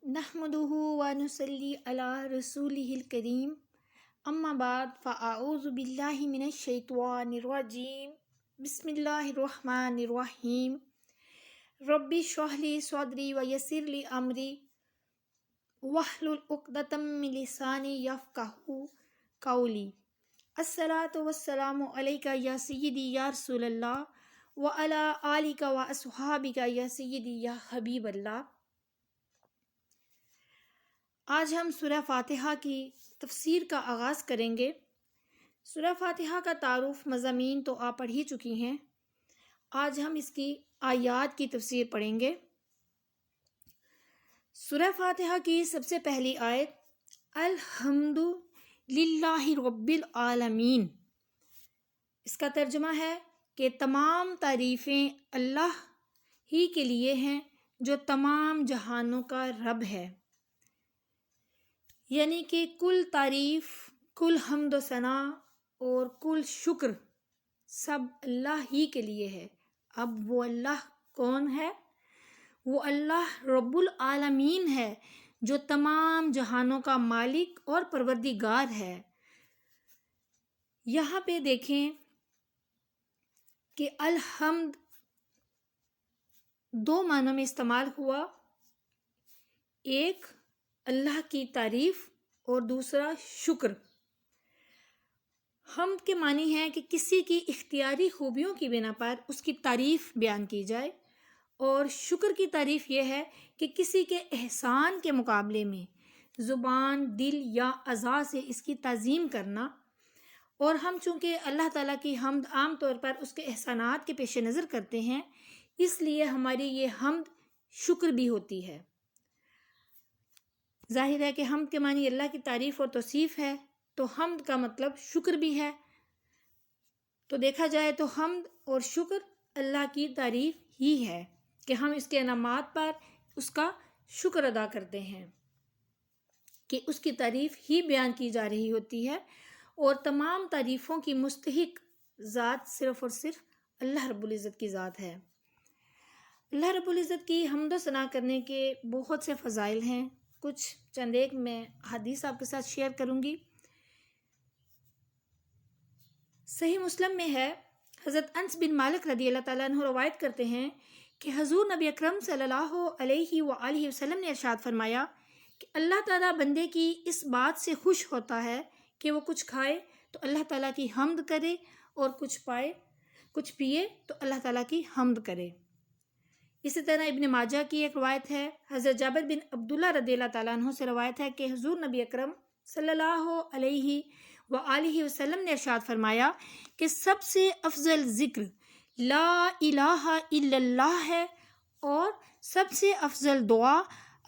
نحمده ونصلي على رسوله الكريم اما بعد فاعوذ باللہ من الشیطان الرجیم بسم اللہ الرحمن الرحیم رب اشرح لی صدری ویسر لی امری واحلل عقدۃ من لسانی یفقہوا قولی الصلاۃ والسلام علیک یا سیدی یا رسول اللہ وعلی آلک واصحابک یا سیدی یا حبیب اللہ۔ آج ہم سورہ فاتحہ کی تفسیر کا آغاز کریں گے۔ سورہ فاتحہ کا تعارف مضامین تو آپ پڑھ ہی چکی ہیں، آج ہم اس کی آیات کی تفسیر پڑھیں گے۔ سورہ فاتحہ کی سب سے پہلی آیت الحمد للہ رب العالمین، اس کا ترجمہ ہے کہ تمام تعریفیں اللہ ہی کے لیے ہیں جو تمام جہانوں کا رب ہے، یعنی کہ کل تعریف، کل حمد و ثنا اور کل شکر سب اللہ ہی کے لیے ہے۔ اب وہ اللہ کون ہے؟ وہ اللہ رب العالمین ہے جو تمام جہانوں کا مالک اور پروردگار ہے۔ یہاں پہ دیکھیں کہ الحمد دو معنوں میں استعمال ہوا، ایک اللہ کی تعریف اور دوسرا شکر۔ حمد کے معنی ہے کہ کسی کی اختیاری خوبیوں کی بنا پر اس کی تعریف بیان کی جائے، اور شکر کی تعریف یہ ہے کہ کسی کے احسان کے مقابلے میں زبان، دل یا اعضاء سے اس کی تعظیم کرنا۔ اور ہم چونکہ اللہ تعالیٰ کی حمد عام طور پر اس کے احسانات کے پیش نظر کرتے ہیں، اس لیے ہماری یہ حمد شکر بھی ہوتی ہے۔ ظاہر ہے کہ حمد کے معنی اللہ کی تعریف اور توصیف ہے، تو حمد کا مطلب شکر بھی ہے۔ تو دیکھا جائے تو حمد اور شکر اللہ کی تعریف ہی ہے کہ ہم اس کے انعامات پر اس کا شکر ادا کرتے ہیں، کہ اس کی تعریف ہی بیان کی جا رہی ہوتی ہے، اور تمام تعریفوں کی مستحق ذات صرف اور صرف اللہ رب العزت کی ذات ہے۔ اللہ رب العزت کی حمد و ثنا کرنے کے بہت سے فضائل ہیں، کچھ چند ایک میں حدیث آپ کے ساتھ شیئر کروں گی۔ صحیح مسلم میں ہے، حضرت انس بن مالک رضی اللہ تعالیٰ عنہ روایت کرتے ہیں کہ حضور نبی اکرم صلی اللہ علیہ وآلہ وسلم نے ارشاد فرمایا کہ اللہ تعالیٰ بندے کی اس بات سے خوش ہوتا ہے کہ وہ کچھ کھائے تو اللہ تعالیٰ کی حمد کرے، اور کچھ پیے تو اللہ تعالیٰ کی حمد کرے۔ اسی طرح ابن ماجہ کی ایک روایت ہے، حضرت جابر بن عبداللہ رضی اللہ تعالیٰ عنہ سے روایت ہے کہ حضور نبی اکرم صلی اللہ علیہ وآلہ وسلم نے ارشاد فرمایا کہ سب سے افضل ذکر لا الہ الا اللہ ہے، اور سب سے افضل دعا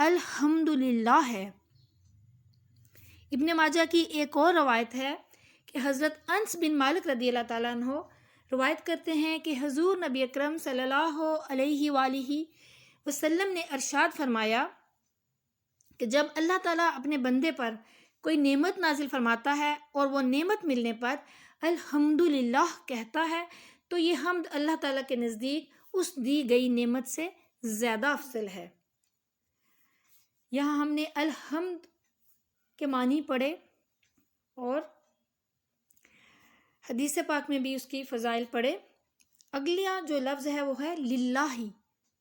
الحمدللہ ہے۔ ابن ماجہ کی ایک اور روایت ہے کہ حضرت انس بن مالک رضی اللہ تعالیٰ عنہ روایت کرتے ہیں کہ حضور نبی اکرم صلی اللہ علیہ وآلہ وسلم نے ارشاد فرمایا کہ جب اللہ تعالیٰ اپنے بندے پر کوئی نعمت نازل فرماتا ہے اور وہ نعمت ملنے پر الحمدللہ کہتا ہے، تو یہ حمد اللہ تعالیٰ کے نزدیک اس دی گئی نعمت سے زیادہ افضل ہے۔ یہاں ہم نے الحمد کے معنی پڑھے، اور حدیث پاک میں بھی اس کی فضائل پڑھے۔ اگلا جو لفظ ہے وہ ہے للہ،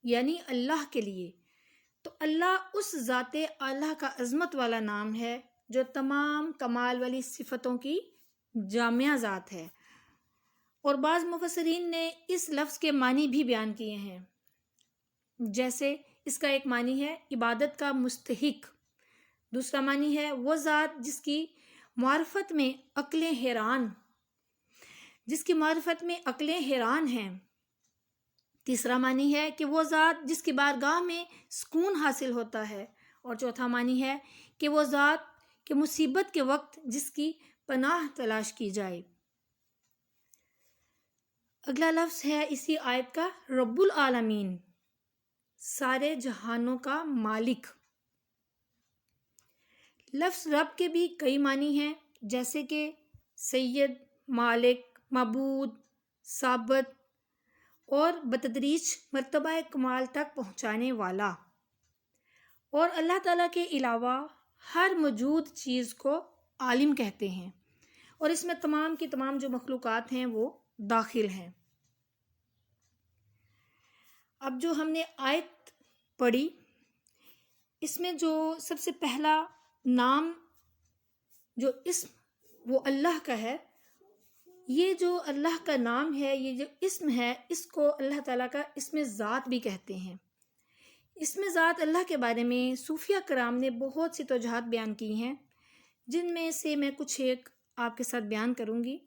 یعنی اللہ کے لیے۔ تو اللہ اس ذات اعلیٰ کا عظمت والا نام ہے جو تمام کمال والی صفتوں کی جامع ذات ہے، اور بعض مفسرین نے اس لفظ کے معنی بھی بیان کیے ہیں، جیسے اس کا ایک معنی ہے عبادت کا مستحق، دوسرا معنی ہے وہ ذات جس کی معرفت میں عقلیں حیران ہیں، تیسرا معنی ہے کہ وہ ذات جس کی بارگاہ میں سکون حاصل ہوتا ہے، اور چوتھا معنی ہے کہ وہ ذات کہ مصیبت کے وقت جس کی پناہ تلاش کی جائے۔ اگلا لفظ ہے اسی آیت کا رب العالمین، سارے جہانوں کا مالک۔ لفظ رب کے بھی کئی معنی ہیں، جیسے کہ سید، مالک، معبود، ثابت، اور بتدریج مرتبہ کمال تک پہنچانے والا۔ اور اللہ تعالیٰ کے علاوہ ہر موجود چیز کو عالم کہتے ہیں، اور اس میں تمام کی تمام جو مخلوقات ہیں وہ داخل ہیں۔ اب جو ہم نے آیت پڑھی، اس میں جو سب سے پہلا نام جو اسم وہ اللہ کا ہے، یہ جو اللہ کا نام ہے، یہ جو اسم ہے، اس کو اللہ تعالیٰ کا اسم ذات بھی کہتے ہیں۔ اسم ذات اللہ کے بارے میں صوفیہ کرام نے بہت سی توجہات بیان کی ہیں، جن میں سے میں کچھ ایک آپ کے ساتھ بیان کروں گی۔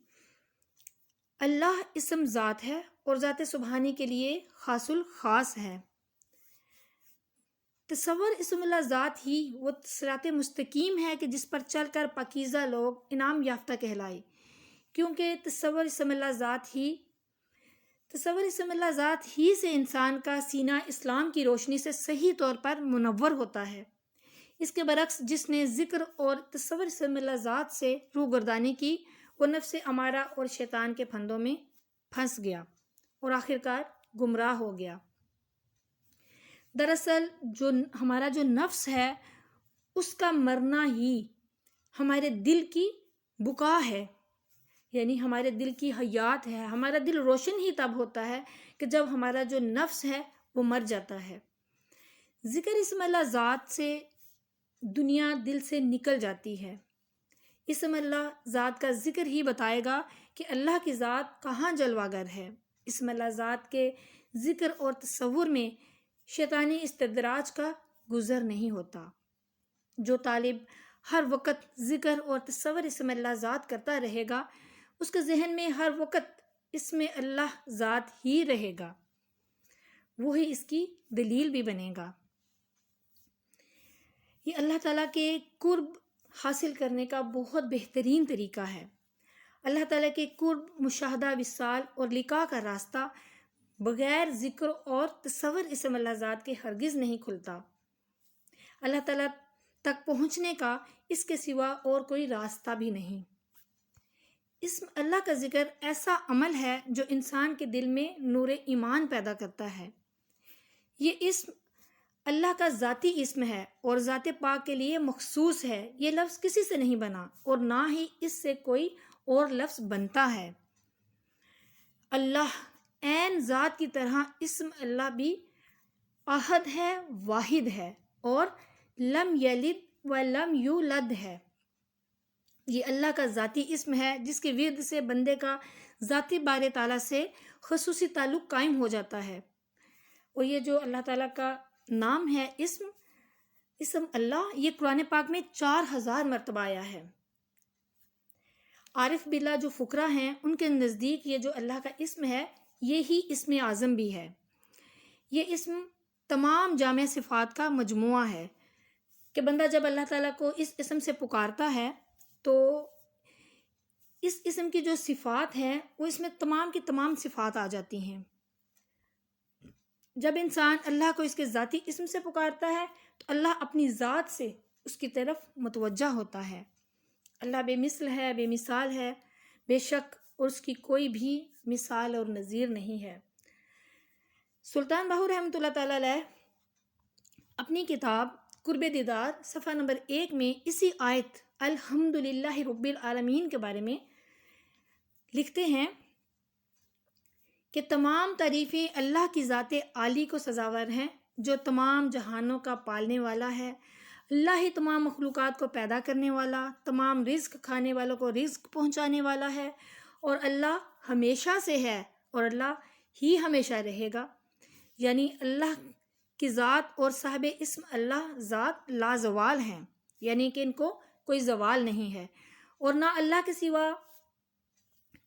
اللہ اسم ذات ہے اور ذات سبحانی کے لیے خاص الخاص ہے۔ تصور اسم اللہ ذات ہی وہ صراط مستقیم ہے کہ جس پر چل کر پاکیزہ لوگ انعام یافتہ کہلائے، کیونکہ تصور اسم اللہ ذات ہی سے انسان کا سینہ اسلام کی روشنی سے صحیح طور پر منور ہوتا ہے۔ اس کے برعکس جس نے ذکر اور تصور اسم اللہ ذات سے روگردانی کی، وہ نفس امارہ اور شیطان کے پھندوں میں پھنس گیا اور آخرکار گمراہ ہو گیا۔ دراصل ہمارا جو نفس ہے، اس کا مرنا ہی ہمارے دل کی بقا ہے، یعنی ہمارے دل کی حیات ہے۔ ہمارا دل روشن ہی تب ہوتا ہے کہ جب ہمارا جو نفس ہے وہ مر جاتا ہے۔ ذکر اسم اللہ ذات سے دنیا دل سے نکل جاتی ہے۔ اسم اللہ ذات کا ذکر ہی بتائے گا کہ اللہ کی ذات کہاں جلوہ گر ہے۔ اسم اللہ ذات کے ذکر اور تصور میں شیطانی استدراج کا گزر نہیں ہوتا۔ جو طالب ہر وقت ذکر اور تصور اسم اللہ ذات کرتا رہے گا، اس کے ذہن میں ہر وقت اسم اللہ ذات ہی رہے گا، وہی اس کی دلیل بھی بنے گا۔ یہ اللہ تعالیٰ کے قرب حاصل کرنے کا بہت بہترین طریقہ ہے۔ اللہ تعالیٰ کے قرب، مشاہدہ، وصال اور لقاء کا راستہ بغیر ذکر اور تصور اسم اللہ ذات کے ہرگز نہیں کھلتا۔ اللہ تعالیٰ تک پہنچنے کا اس کے سوا اور کوئی راستہ بھی نہیں۔ اسم اللہ کا ذکر ایسا عمل ہے جو انسان کے دل میں نور ایمان پیدا کرتا ہے۔ یہ اسم اللہ کا ذاتی اسم ہے اور ذات پاک کے لیے مخصوص ہے۔ یہ لفظ کسی سے نہیں بنا اور نہ ہی اس سے کوئی اور لفظ بنتا ہے۔ اللہ عین ذات کی طرح اسم اللہ بھی احد ہے، واحد ہے اور لم یلد ولم یولد ہے۔ یہ اللہ کا ذاتی اسم ہے جس کے ورد سے بندے کا ذاتی بارِ تعالیٰ سے خصوصی تعلق قائم ہو جاتا ہے۔ اور یہ جو اللہ تعالیٰ کا نام ہے، اسم اللہ، یہ قرآن پاک میں 4000 مرتبہ آیا ہے۔ عارف باللہ جو فقراء ہیں، ان کے نزدیک یہ جو اللہ کا اسم ہے، یہی اسم اعظم بھی ہے۔ یہ اسم تمام جامع صفات کا مجموعہ ہے کہ بندہ جب اللہ تعالیٰ کو اس اسم سے پکارتا ہے تو اس اسم کی جو صفات ہیں وہ اس میں تمام کی تمام صفات آ جاتی ہیں۔ جب انسان اللہ کو اس کے ذاتی اسم سے پکارتا ہے تو اللہ اپنی ذات سے اس کی طرف متوجہ ہوتا ہے۔ اللہ بے مثل ہے، بے مثال ہے، بے شک، اور اس کی کوئی بھی مثال اور نظیر نہیں ہے۔ سلطان باہو رحمۃ اللہ تعالیٰ علیہ اپنی کتاب قرب دیدار صفحہ نمبر 1 میں اسی آیت الحمدللہ رب العالمین کے بارے میں لکھتے ہیں کہ تمام تعریفیں اللہ کی ذات عالی کو سزاور ہیں، جو تمام جہانوں کا پالنے والا ہے۔ اللہ ہی تمام مخلوقات کو پیدا کرنے والا، تمام رزق کھانے والوں کو رزق پہنچانے والا ہے، اور اللہ ہمیشہ سے ہے اور اللہ ہی ہمیشہ رہے گا۔ یعنی اللہ کی ذات اور صاحب اسم اللہ ذات لازوال ہیں، یعنی کہ ان کو کوئی زوال نہیں ہے، اور نہ اللہ کے سوا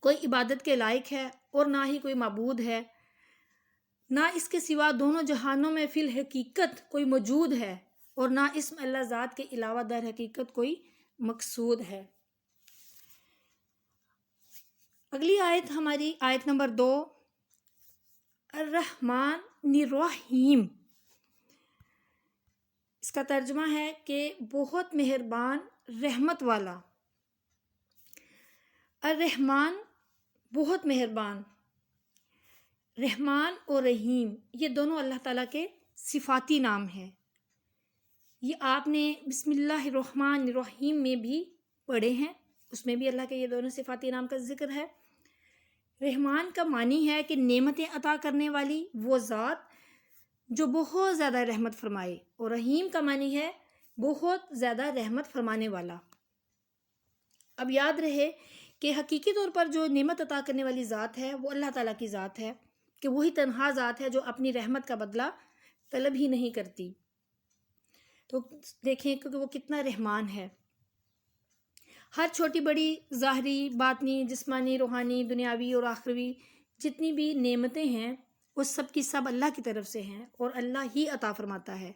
کوئی عبادت کے لائق ہے اور نہ ہی کوئی معبود ہے، نہ اس کے سوا دونوں جہانوں میں فی الحقیقت کوئی موجود ہے، اور نہ اسم اللہ ذات کے علاوہ در حقیقت کوئی مقصود ہے۔ اگلی آیت ہماری آیت نمبر 2، الرحمن الرحیم، اس کا ترجمہ ہے کہ بہت مہربان، رحمت والا۔ الرحمن بہت مہربان، رحمان اور رحیم یہ دونوں اللہ تعالیٰ کے صفاتی نام ہیں۔ یہ آپ نے بسم اللہ الرحمن الرحیم میں بھی پڑھے ہیں، اس میں بھی اللہ کے یہ دونوں صفاتی نام کا ذکر ہے۔ رحمان کا معنی ہے کہ نعمتیں عطا کرنے والی وہ ذات جو بہت زیادہ رحمت فرمائے، اور رحیم کا معنی ہے بہت زیادہ رحمت فرمانے والا۔ اب یاد رہے کہ حقیقی طور پر جو نعمت عطا کرنے والی ذات ہے وہ اللہ تعالیٰ کی ذات ہے، کہ وہی تنہا ذات ہے جو اپنی رحمت کا بدلہ طلب ہی نہیں کرتی۔ تو دیکھیں کہ وہ کتنا رحمان ہے۔ ہر چھوٹی بڑی ظاہری، باطنی، جسمانی، روحانی، دنیاوی اور آخروی جتنی بھی نعمتیں ہیں وہ سب کی سب اللہ کی طرف سے ہیں، اور اللہ ہی عطا فرماتا ہے۔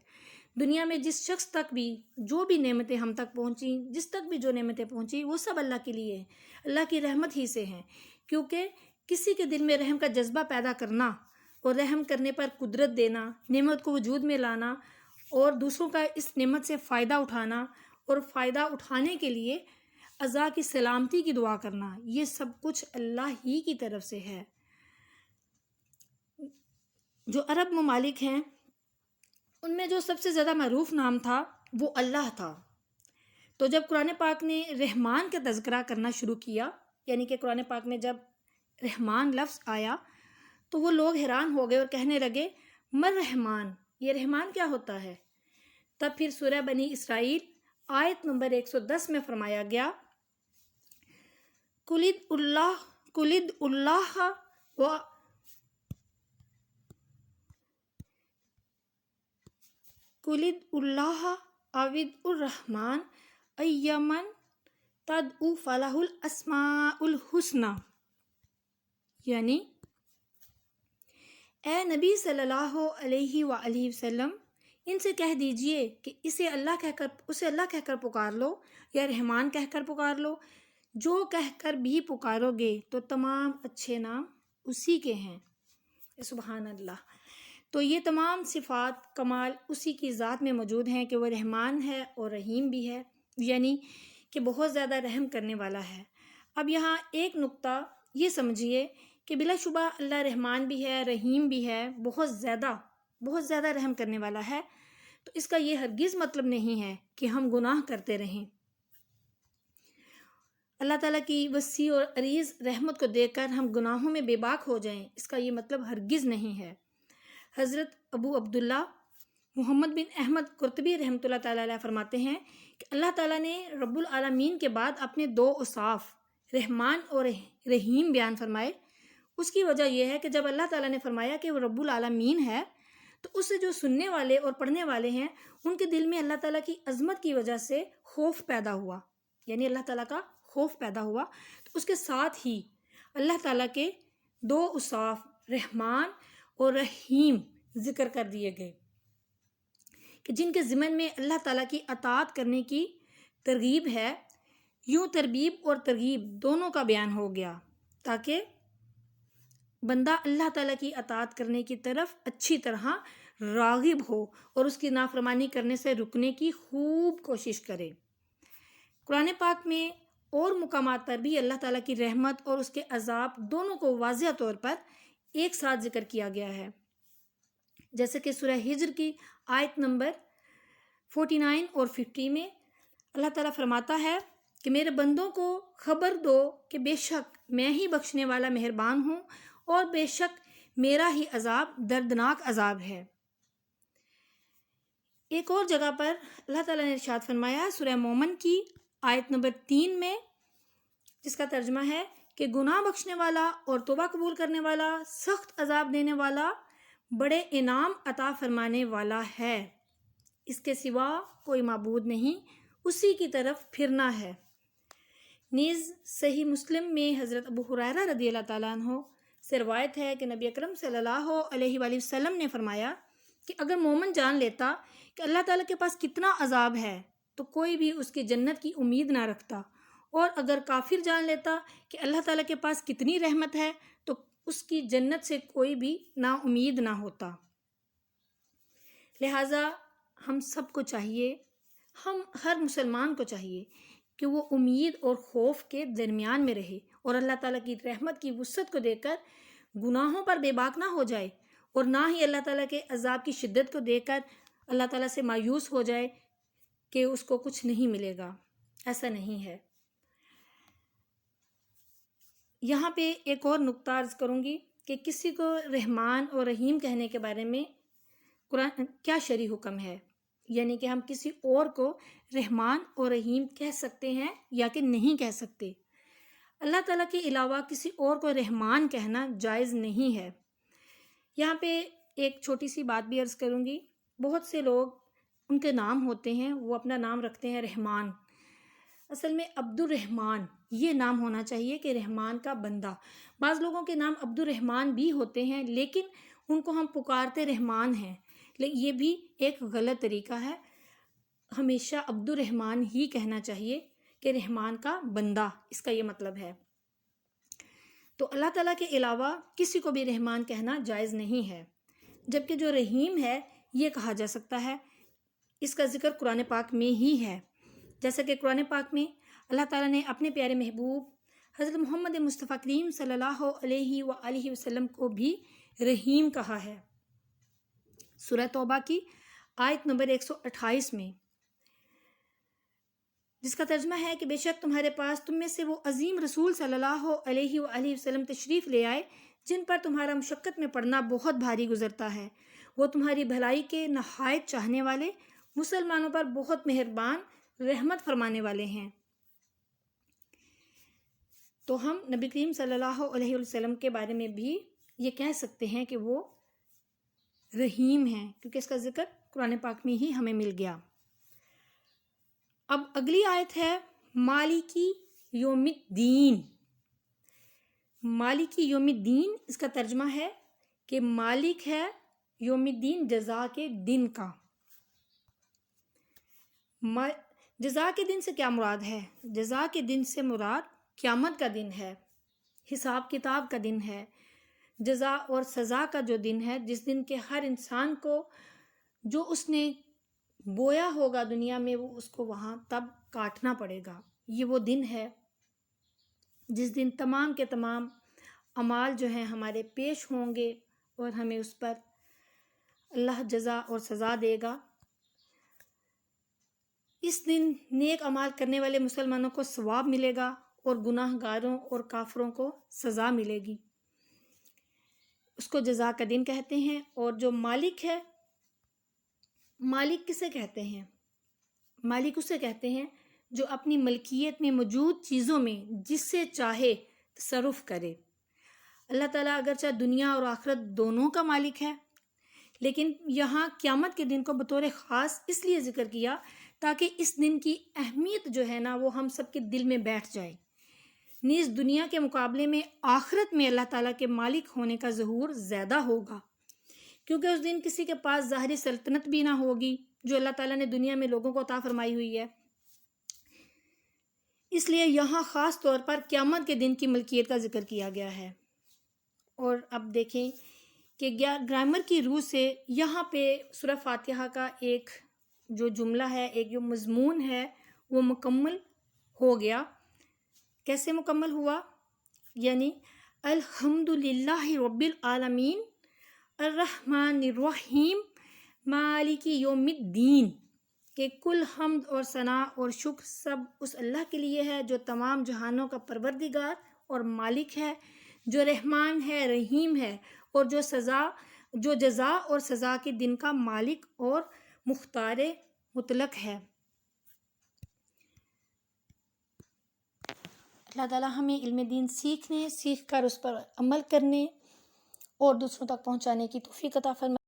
دنیا میں جس شخص تک بھی جو بھی نعمتیں ہم تک پہنچیں، جس تک بھی جو نعمتیں پہنچیں، وہ سب اللہ کے لیے ہیں، اللہ کی رحمت ہی سے ہیں، کیونکہ کسی کے دل میں رحم کا جذبہ پیدا کرنا اور رحم کرنے پر قدرت دینا، نعمت کو وجود میں لانا اور دوسروں کا اس نعمت سے فائدہ اٹھانا اور فائدہ اٹھانے کے لیے اعضاء کی سلامتی کی دعا کرنا، یہ سب کچھ اللہ ہی کی طرف سے ہے۔ جو عرب ممالک ہیں ان میں جو سب سے زیادہ معروف نام تھا وہ اللہ تھا۔ تو جب قرآن پاک نے رحمان کا تذکرہ کرنا شروع کیا، یعنی کہ قرآن پاک میں جب رحمان لفظ آیا تو وہ لوگ حیران ہو گئے اور کہنے لگے مر رحمان، یہ رحمان کیا ہوتا ہے؟ تب پھر سورہ بنی اسرائیل آیت نمبر 110 میں فرمایا گیا کلد اللہ و کلد اللہ عوید الرحمن ایمن تدعو فلہ الاسماء الحسنی، یعنی اے نبی صلی اللہ علیہ وآلہ وسلم ان سے کہہ دیجئے کہ اسے اللہ کہہ کر پکار لو یا رحمان کہہ کر پکار لو، جو کہہ کر بھی پکارو گے تو تمام اچھے نام اسی کے ہیں۔ سبحان اللہ۔ تو یہ تمام صفات کمال اسی کی ذات میں موجود ہیں کہ وہ رحمان ہے اور رحیم بھی ہے، یعنی کہ بہت زیادہ رحم کرنے والا ہے۔ اب یہاں ایک نقطہ یہ سمجھیے کہ بلا شبہ اللہ رحمان بھی ہے، رحیم بھی ہے، بہت زیادہ رحم کرنے والا ہے، تو اس کا یہ ہرگز مطلب نہیں ہے کہ ہم گناہ کرتے رہیں۔ اللہ تعالیٰ کی وسیع اور عریض رحمت کو دیکھ کر ہم گناہوں میں بے باک ہو جائیں، اس کا یہ مطلب ہرگز نہیں ہے۔ حضرت ابو عبداللہ محمد بن احمد قرطبی رحمۃ اللہ تعالیٰ علیہ فرماتے ہیں کہ اللہ تعالیٰ نے رب العالمین کے بعد اپنے دو اوصاف رحمان اور رحیم بیان فرمائے۔ اس کی وجہ یہ ہے کہ جب اللہ تعالیٰ نے فرمایا کہ وہ رب العالمین ہے تو اس سے جو سننے والے اور پڑھنے والے ہیں ان کے دل میں اللہ تعالیٰ کی عظمت کی وجہ سے خوف پیدا ہوا، یعنی اللہ تعالیٰ کا خوف پیدا ہوا، تو اس کے ساتھ ہی اللہ تعالیٰ کے دو اوصاف رحمان اور رحیم ذکر کر دیے گئے کہ جن کے ضمن میں اللہ تعالیٰ کی اطاعت کرنے کی ترغیب ہے۔ یوں ترغیب اور ترغیب دونوں کا بیان ہو گیا تاکہ بندہ اللہ تعالیٰ کی اطاعت کرنے کی طرف اچھی طرح راغب ہو اور اس کی نافرمانی کرنے سے رکنے کی خوب کوشش کرے۔ قرآن پاک میں اور مقامات پر بھی اللہ تعالیٰ کی رحمت اور اس کے عذاب دونوں کو واضح طور پر ایک ساتھ ذکر کیا گیا ہے، جیسے کہ سورہ ہجر کی آیت نمبر 49 اور 50 میں اللہ تعالیٰ فرماتا ہے کہ میرے بندوں کو خبر دو کہ بے شک میں ہی بخشنے والا مہربان ہوں اور بے شک میرا ہی عذاب دردناک عذاب ہے۔ ایک اور جگہ پر اللہ تعالیٰ نے ارشاد فرمایا سورہ مومن کی آیت نمبر 3 میں، جس کا ترجمہ ہے کہ گناہ بخشنے والا اور توبہ قبول کرنے والا، سخت عذاب دینے والا، بڑے انعام عطا فرمانے والا ہے، اس کے سوا کوئی معبود نہیں، اسی کی طرف پھرنا ہے۔ نیز صحیح مسلم میں حضرت ابو ہریرہ رضی اللہ تعالیٰ عنہ سے روایت ہے کہ نبی اکرم صلی اللہ علیہ وآلہ وسلم نے فرمایا کہ اگر مومن جان لیتا کہ اللہ تعالیٰ کے پاس کتنا عذاب ہے تو کوئی بھی اس کی جنت کی امید نہ رکھتا، اور اگر کافر جان لیتا کہ اللہ تعالیٰ کے پاس کتنی رحمت ہے تو اس کی جنت سے کوئی بھی نا امید نہ ہوتا۔ لہٰذا ہم سب کو چاہیے، ہم ہر مسلمان کو چاہیے کہ وہ امید اور خوف کے درمیان میں رہے اور اللہ تعالیٰ کی رحمت کی وسعت کو دیکھ کر گناہوں پر بے باک نہ ہو جائے، اور نہ ہی اللہ تعالیٰ کے عذاب کی شدت کو دیکھ کر اللہ تعالیٰ سے مایوس ہو جائے کہ اس کو کچھ نہیں ملے گا، ایسا نہیں ہے۔ یہاں پہ ایک اور نقطہ عرض کروں گی کہ کسی کو رحمان اور رحیم کہنے کے بارے میں قرآن کیا شرعی حکم ہے، یعنی کہ ہم کسی اور کو رحمان اور رحیم کہہ سکتے ہیں یا کہ نہیں کہہ سکتے۔ اللہ تعالیٰ کے علاوہ کسی اور کو رحمان کہنا جائز نہیں ہے۔ یہاں پہ ایک چھوٹی سی بات بھی عرض کروں گی۔ بہت سے لوگ ان کے نام ہوتے ہیں، وہ اپنا نام رکھتے ہیں رحمان، اصل میں عبد الرحمن یہ نام ہونا چاہیے کہ رحمان کا بندہ۔ بعض لوگوں کے نام عبد الرحمن بھی ہوتے ہیں لیکن ان کو ہم پکارتے رحمان ہیں، لیکن یہ بھی ایک غلط طریقہ ہے۔ ہمیشہ عبد الرحمن ہی کہنا چاہیے کہ رحمان کا بندہ، اس کا یہ مطلب ہے۔ تو اللہ تعالیٰ کے علاوہ کسی کو بھی رحمان کہنا جائز نہیں ہے، جبکہ جو رحیم ہے یہ کہا جا سکتا ہے۔ اس کا ذکر قرآن پاک میں ہی ہے، جیسا کہ قرآن پاک میں اللہ تعالیٰ نے اپنے پیارے محبوب حضرت محمد مصطفیٰ کریم صلی اللہ علیہ وآلہ وسلم کو بھی رحیم کہا ہے۔ سورہ توبہ کی آیت نمبر 128 میں، جس کا ترجمہ ہے کہ بے شک تمہارے پاس تم میں سے وہ عظیم رسول صلی اللہ علیہ وآلہ وسلم تشریف لے آئے جن پر تمہارا مشقت میں پڑنا بہت بھاری گزرتا ہے، وہ تمہاری بھلائی کے نہایت چاہنے والے، مسلمانوں پر بہت مہربان، رحمت فرمانے والے ہیں۔ تو ہم نبی کریم صلی اللہ علیہ وسلم کے بارے میں بھی یہ کہہ سکتے ہیں کہ وہ رحیم ہیں، کیونکہ اس کا ذکر قرآن پاک میں ہی ہمیں مل گیا۔ اب اگلی آیت ہے مالکی یوم الدین۔ مالکی یوم الدین، اس کا ترجمہ ہے کہ مالک ہے یوم الدین، جزا کے دن کا۔ جزا کے دن سے کیا مراد ہے؟ جزا کے دن سے مراد قیامت کا دن ہے، حساب کتاب کا دن ہے، جزا اور سزا کا جو دن ہے، جس دن کے ہر انسان کو جو اس نے بویا ہوگا دنیا میں وہ اس کو وہاں تب کاٹنا پڑے گا۔ یہ وہ دن ہے جس دن تمام کے تمام اعمال جو ہیں ہمارے پیش ہوں گے اور ہمیں اس پر اللہ جزا اور سزا دے گا۔ اس دن نیک اعمال کرنے والے مسلمانوں کو ثواب ملے گا اور گناہ گاروں اور کافروں کو سزا ملے گی۔ اس کو جزا کا دن کہتے ہیں۔ اور جو مالک ہے، مالک کسے کہتے ہیں؟ مالک اسے کہتے ہیں جو اپنی ملکیت میں موجود چیزوں میں جس سے چاہے تصرف کرے۔ اللہ تعالیٰ اگرچہ دنیا اور آخرت دونوں کا مالک ہے، لیکن یہاں قیامت کے دن کو بطور خاص اس لیے ذکر کیا تاکہ اس دن کی اہمیت جو ہے نا وہ ہم سب کے دل میں بیٹھ جائے۔ نیز دنیا کے مقابلے میں آخرت میں اللہ تعالیٰ کے مالک ہونے کا ظہور زیادہ ہوگا، کیونکہ اس دن کسی کے پاس ظاہری سلطنت بھی نہ ہوگی جو اللہ تعالیٰ نے دنیا میں لوگوں کو عطا فرمائی ہوئی ہے۔ اس لیے یہاں خاص طور پر قیامت کے دن کی ملکیت کا ذکر کیا گیا ہے۔ اور اب دیکھیں کہ گرامر کی روح سے یہاں پہ سورہ فاتحہ کا ایک جو جملہ ہے، ایک جو مضمون ہے وہ مکمل ہو گیا۔ کیسے مکمل ہوا؟ یعنی الحمدللہ رب العالمین الرحمن الرحیم مالک یوم الدین، کہ کل حمد اور ثنا اور شکر سب اس اللہ کے لیے ہے جو تمام جہانوں کا پروردگار اور مالک ہے، جو رحمان ہے، رحیم ہے، اور جو جزا اور سزا کے دن کا مالک اور مختار مطلق ہے۔ اللہ تعالیٰ ہمیں علم دین سیکھنے، سیکھ کر اس پر عمل کرنے اور دوسروں تک پہنچانے کی توفیق عطا فرمائے۔